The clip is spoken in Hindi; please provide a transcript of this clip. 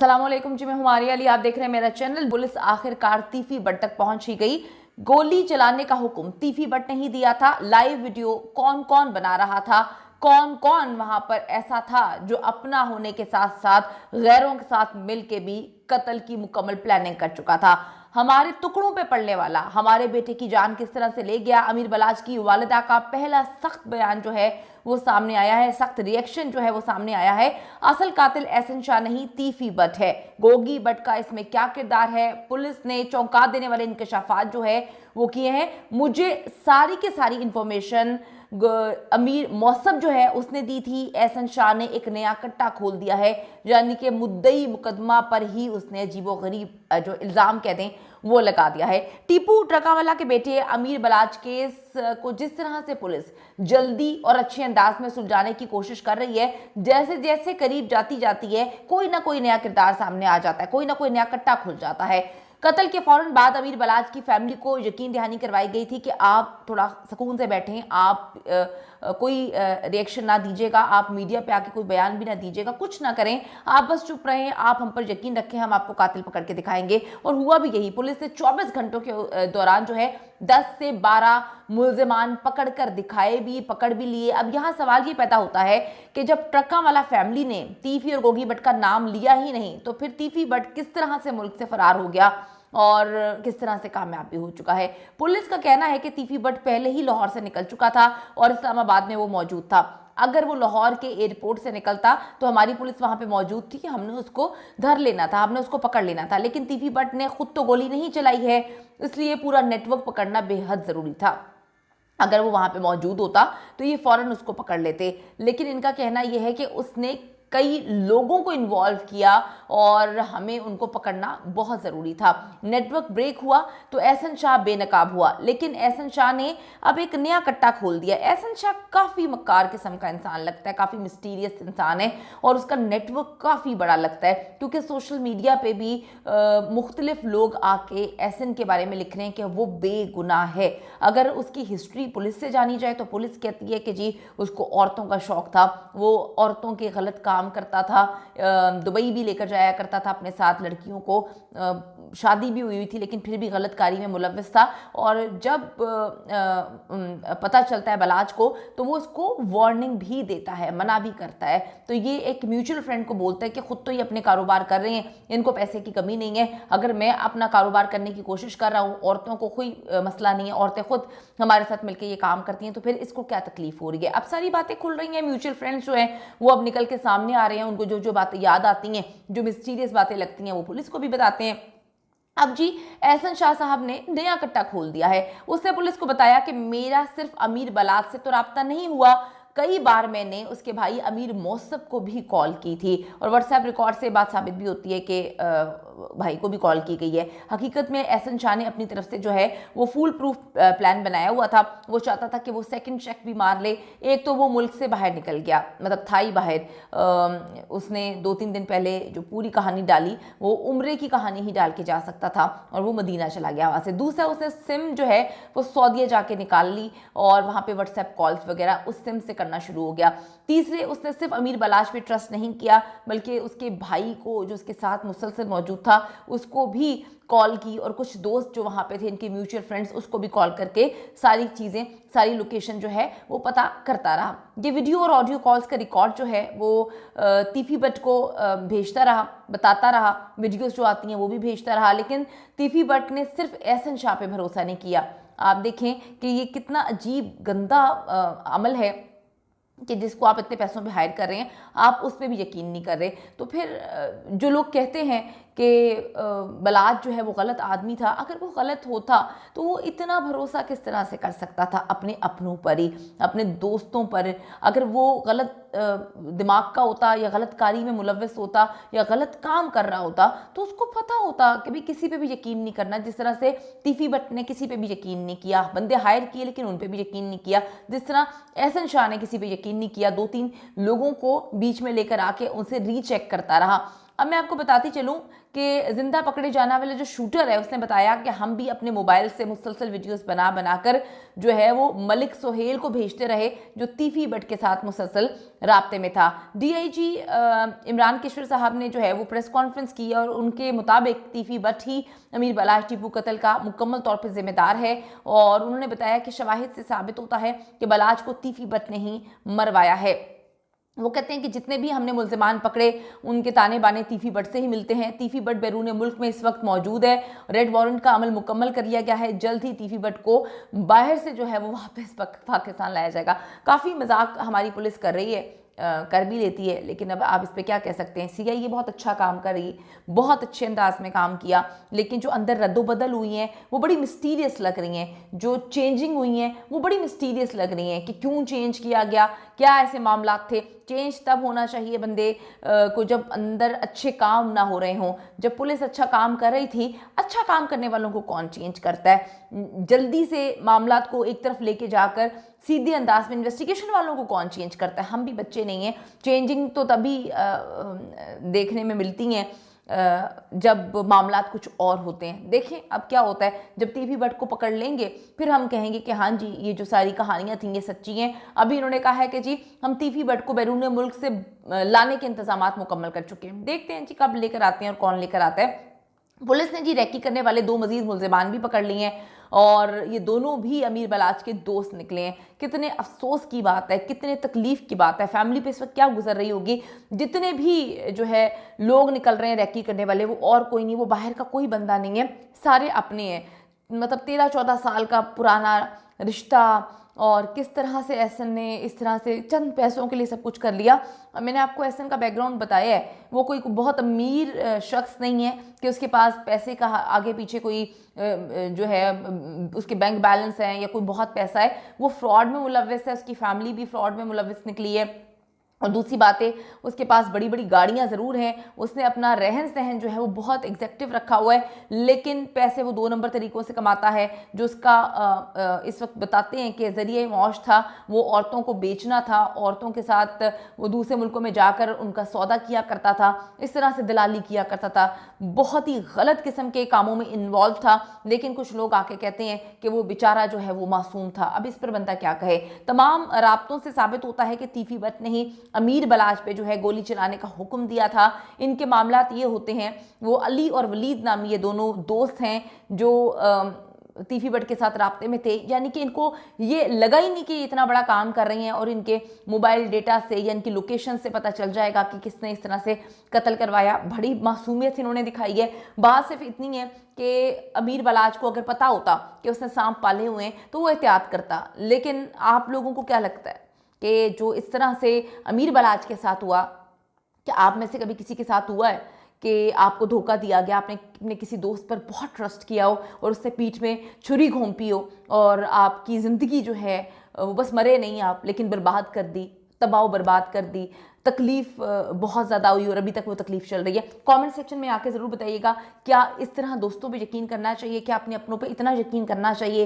अस्सलाम वालेकुम जी, मैं हूं आरिया अली। आप देख रहे हैं मेरा चैनल। पुलिस आखिरकार तीफी बट तक पहुंच ही गई। गोली चलाने का हुक्म तीफी बट ने ही दिया था। लाइव वीडियो कौन कौन बना रहा था, कौन कौन वहां पर ऐसा था जो अपना होने के साथ साथ गैरों के साथ मिलके भी कत्ल की मुकम्मल प्लानिंग कर चुका था। हमारे टुकड़ों पे पड़ने वाला, हमारे बेटे की जान किस तरह से ले गया। अमीर बलाच की वालिदा का पहला सख्त बयान जो है वो सामने आया है, सख्त रिएक्शन जो है वो सामने आया है। असल कातिल एहसन शाह नहीं, तीफी बट है। गोगी बट का इसमें क्या किरदार है, पुलिस ने चौंका देने वाले इंकशाफात जो है वो किए हैं। मुझे सारी की सारी इंफॉर्मेशन अमीर मौसम जो है उसने दी थी। एहसन शाह ने एक नया कट्टा खोल दिया है, यानी कि मुद्दई मुकदमा पर ही उसने अजीबोगरीब जो इल्ज़ाम कहते हैं वो लगा दिया है। टीपू ट्रकावाला के बेटे अमीर बलाच केस को जिस तरह से पुलिस जल्दी और अच्छे अंदाज में सुलझाने की कोशिश कर रही है, जैसे जैसे करीब जाती है कोई ना कोई नया किरदार सामने आ जाता है, कोई ना कोई नया कट्टा खुल जाता है। कत्ल के फौरन बाद अमीर बलाच की फैमिली को यकीन दहानी करवाई गई थी कि आप थोड़ा सुकून से बैठें, आप कोई रिएक्शन ना दीजिएगा, आप मीडिया पे आके कोई बयान भी ना दीजिएगा, कुछ ना करें, आप बस चुप रहें, आप हम पर यकीन रखें, हम आपको कातिल पकड़ के दिखाएंगे। और हुआ भी यही। पुलिस ने 24 घंटों के दौरान जो है 10 से 12 मुल्जिमान पकड़ कर दिखाए भी, पकड़ भी लिए। अब यहाँ सवाल ये पैदा होता है कि जब ट्रका वाला फैमिली ने तीफी और गोगी बट का नाम लिया ही नहीं, तो फिर तीफी बट किस तरह से मुल्क से फरार हो गया और किस तरह से कामयाब भी हो चुका है। पुलिस का कहना है कि तीफी बट पहले ही लाहौर से निकल चुका था और इस्लामाबाद में वो मौजूद था। अगर वो लाहौर के एयरपोर्ट से निकलता तो हमारी पुलिस वहां पे मौजूद थी कि हमने उसको धर लेना था, हमने उसको पकड़ लेना था। लेकिन तीफी बट ने खुद तो गोली नहीं चलाई है, इसलिए पूरा नेटवर्क पकड़ना बेहद ज़रूरी था। अगर वो वहां पे मौजूद होता तो ये फौरन उसको पकड़ लेते। लेकिन इनका कहना यह है कि उसने कई लोगों को इन्वॉल्व किया और हमें उनको पकड़ना बहुत ज़रूरी था। नेटवर्क ब्रेक हुआ तो एहसन शाह बेनकाब हुआ, लेकिन एहसन शाह ने अब एक नया कट्टा खोल दिया। एहसन शाह काफ़ी मक्कार किस्म का इंसान लगता है, काफ़ी मिस्टीरियस इंसान है और उसका नेटवर्क काफ़ी बड़ा लगता है, क्योंकि सोशल मीडिया पे भी मुख्तलिफ लोग आके एहसन के बारे में लिख रहे हैं कि वो बेगुनाह है। अगर उसकी हिस्ट्री पुलिस से जानी जाए तो पुलिस कहती है कि जी उसको औरतों का शौक़ था, वो औरतों के गलत काम करता था, दुबई भी लेकर जाया करता था अपने साथ लड़कियों को, शादी भी हुई थी लेकिन फिर भी गलत कारी में मुलव्वस था। और जब पता चलता है बलाच को तो वो उसको वार्निंग भी देता है, मना भी करता है। तो ये एक म्यूचुअल फ्रेंड को बोलता है कि खुद तो ये अपने कारोबार कर रहे हैं, इनको पैसे की कमी नहीं है, अगर मैं अपना कारोबार करने की कोशिश कर रहा हूँ, औरतों को कोई मसला नहीं है, औरतें खुद हमारे साथ मिलकर ये काम करती हैं, तो फिर इसको क्या तकलीफ हो रही है। अब सारी बातें खुल रही हैं, म्यूचुअल फ्रेंड्स जो हैं वो अब निकल के सामने आ रहे हैं, उनको जो जो बातें याद आती हैं, जो मिस्टीरियस बातें लगती हैं वो पुलिस को भी बताते हैं। अब जी एहसन शाह साहब ने नया कट्टा खोल दिया है। उसने पुलिस को बताया कि मेरा सिर्फ अमीर बलाच से तो राब्ता नहीं हुआ, कई बार मैंने उसके भाई अमीर मौसम को भी कॉल की थी और व्हाट्सएप रिकॉर्ड से बात साबित भी होती है कि भाई को भी कॉल की गई है। हकीकत में एहसन शाह ने अपनी तरफ से जो है वो फुल प्रूफ प्लान बनाया हुआ था। वो चाहता था कि वो सेकंड चेक भी मार ले। एक तो वो मुल्क से बाहर निकल गया, मतलब था ही बाहर। उसने 2-3 दिन पहले जो पूरी कहानी डाली वो उम्रे की कहानी ही डाल के जा सकता था और वो मदीना चला गया वहाँ से। दूसरा, उसने सिम जो है वो सऊदीया जाके निकाल ली और वहाँ पे व्हाट्सएप कॉल्स वगैरह उस सिम से करना शुरू हो गया। तीसरे, उसने सिर्फ अमीर बलाच पे ट्रस्ट नहीं किया बल्कि उसके भाई को जो उसके साथ मुसलसल मौजूद था उसको भी कॉल की और कुछ दोस्त जो वहाँ पे थे, इनके म्यूचुअल फ्रेंड्स, उसको भी कॉल करके सारी चीज़ें, सारी लोकेशन जो है वो पता करता रहा। ये वीडियो और ऑडियो कॉल्स का रिकॉर्ड जो है वो तीफी बट को भेजता रहा, बताता रहा, वीडियोस जो आती हैं वो भी भेजता रहा। लेकिन तीफी बट ने सिर्फ एहसन शाह पे भरोसा नहीं किया। आप देखें कि ये कितना अजीब गंदा अमल है कि जिसको आप इतने पैसों पे हायर कर रहे हैं आप उस पर भी यकीन नहीं कर रहे। तो फिर जो लोग कहते हैं कि बलाच जो है वो गलत आदमी था, अगर वो गलत होता तो वो इतना भरोसा किस तरह से कर सकता था अपने अपनों पर ही, अपने दोस्तों पर। अगर वो गलत दिमाग का होता या गलत कारी में मुलव्वस होता या गलत काम कर रहा होता तो उसको पता होता कि भाई किसी पे भी यकीन नहीं करना। जिस तरह से तीफी बट ने किसी पे भी यकीन नहीं किया, बंदे हायर किए लेकिन उन पे भी यकीन नहीं किया। जिस तरह एहसन शाह ने किसी पे यकीन नहीं किया, 2-3 लोगों को बीच में लेकर आके उनसे रीचेक करता रहा। अब मैं आपको बताती चलूं कि जिंदा पकड़े जाने वाले जो शूटर है उसने बताया कि हम भी अपने मोबाइल से मुसलसल वीडियोस बना बनाकर जो है वो मलिक सोहेल को भेजते रहे, जो तीफी बट के साथ मुसलसल राब्ते में था। डीआईजी इमरान केशवर साहब ने जो है वो प्रेस कॉन्फ्रेंस की और उनके मुताबिक तीफी बट ही अमीर बलाश टीपू कत्ल का मुकम्मल तौर पर जिम्मेदार है, और उन्होंने बताया कि शवाहिद से साबित होता है कि बलाश को तीफी बट ने ही मरवाया है। वो कहते हैं कि जितने भी हमने मुल्जिमान पकड़े उनके ताने बाने तीफी बट से ही मिलते हैं। तीफी बट बैरून मुल्क में इस वक्त मौजूद है। रेड वारंट का अमल मुकम्मल कर लिया गया है। जल्द ही तीफी बट को बाहर से जो है वो वापस पाकिस्तान लाया जाएगा। काफ़ी मजाक हमारी पुलिस कर रही है, कर भी लेती है, लेकिन अब आप इस पर क्या कह सकते हैं। सीआईए बहुत अच्छा काम कर रही, बहुत अच्छे अंदाज में काम किया, लेकिन जो अंदर रद्दोबदल हुई हैं वो बड़ी मिस्टीरियस लग रही हैं। जो चेंजिंग हुई हैं वो बड़ी मिस्टीरियस लग रही हैं कि क्यों चेंज किया गया, क्या ऐसे मामला थे। चेंज तब होना चाहिए बंदे को जब अंदर अच्छे काम ना हो रहे हों। जब पुलिस अच्छा काम कर रही थी, अच्छा काम करने वालों को कौन चेंज करता है। जल्दी से मामलात को एक तरफ लेके जाकर सीधे अंदाज में इन्वेस्टिगेशन वालों को कौन चेंज करता है। हम भी बच्चे नहीं हैं। चेंजिंग तो तभी देखने में मिलती हैं जब मामलात कुछ और होते हैं। देखें अब क्या होता है, जब तीफी बट को पकड़ लेंगे फिर हम कहेंगे कि हाँ जी ये जो सारी कहानियां थी ये सच्ची हैं। अभी इन्होंने कहा है कि जी हम तीफी बट को बैरून मुल्क से लाने के इंतजामात मुकम्मल कर चुके हैं। देखते हैं जी कब लेकर आते हैं और कौन लेकर आता है। पुलिस ने जी रैकी करने वाले 2 मजीद मुल्जिमान भी पकड़ लिए हैं और ये दोनों भी अमीर बलाच के दोस्त निकले हैं। कितने अफसोस की बात है, कितने तकलीफ की बात है। फैमिली पे इस वक्त क्या गुजर रही होगी। जितने भी जो है लोग निकल रहे हैं रैकी करने वाले, वो और कोई नहीं, वो बाहर का कोई बंदा नहीं है, सारे अपने हैं। मतलब 13-14 साल का पुराना रिश्ता, और किस तरह से एहसन ने इस तरह से चंद पैसों के लिए सब कुछ कर लिया। मैंने आपको एहसन का बैकग्राउंड बताया है, वो कोई बहुत अमीर शख्स नहीं है कि उसके पास पैसे का आगे पीछे कोई जो है उसके बैंक बैलेंस है या कोई बहुत पैसा है। वो फ्रॉड में मुलव्वस है, उसकी फैमिली भी फ्रॉड में मुलव्वस निकली है। और दूसरी बात है उसके पास बड़ी बड़ी गाड़ियां ज़रूर हैं, उसने अपना रहन सहन जो है वो बहुत एग्जैक्टिव रखा हुआ है, लेकिन पैसे वो 2 नंबर तरीक़ों से कमाता है। जो उसका इस वक्त बताते हैं कि ज़रिए मौश था वो औरतों को बेचना था, औरतों के साथ वो दूसरे मुल्कों में जाकर उनका सौदा किया करता था, इस तरह से दलाली किया करता था। बहुत ही गलत किस्म के कामों में इन्वॉल्व था, लेकिन कुछ लोग आके कहते हैं कि वो बेचारा जो है वो मासूम था। अब इस पर बंदा क्या कहे। तमाम राब्तों से साबित होता है कि तीफी बट ने ही अमीर बलाश पे जो है गोली चलाने का हुक्म दिया था। इनके मामलात ये होते हैं, वो अली और वलीद नामी ये दोनों दोस्त हैं जो तीफी बट के साथ राब्ते में थे। यानी कि इनको ये लगा ही नहीं कि इतना बड़ा काम कर रही हैं, और इनके मोबाइल डेटा से या इनकी लोकेशन से पता चल जाएगा कि किसने इस तरह से कत्ल करवाया। बड़ी मासूमियत इन्होंने दिखाई है। बात सिर्फ इतनी है कि अमीर बलाच को अगर पता होता कि उसने सांप पाले हुए हैं तो वो एहतियात करता। लेकिन आप लोगों को क्या लगता है कि जो इस तरह से अमीर बलाच के साथ हुआ, क्या आप में से कभी किसी के साथ हुआ है कि आपको धोखा दिया गया, आपने अपने किसी दोस्त पर बहुत ट्रस्ट किया हो और उससे पीठ में छुरी घोंपी हो और आपकी ज़िंदगी जो है वो बस मरे नहीं आप, लेकिन बर्बाद कर दी, तबाह बर्बाद कर दी, तकलीफ़ बहुत ज़्यादा हुई और अभी तक वो तकलीफ़ चल रही है। कमेंट सेक्शन में आके ज़रूर बताइएगा, क्या इस तरह दोस्तों पे यकीन करना चाहिए, क्या अपने अपनों पे इतना यकीन करना चाहिए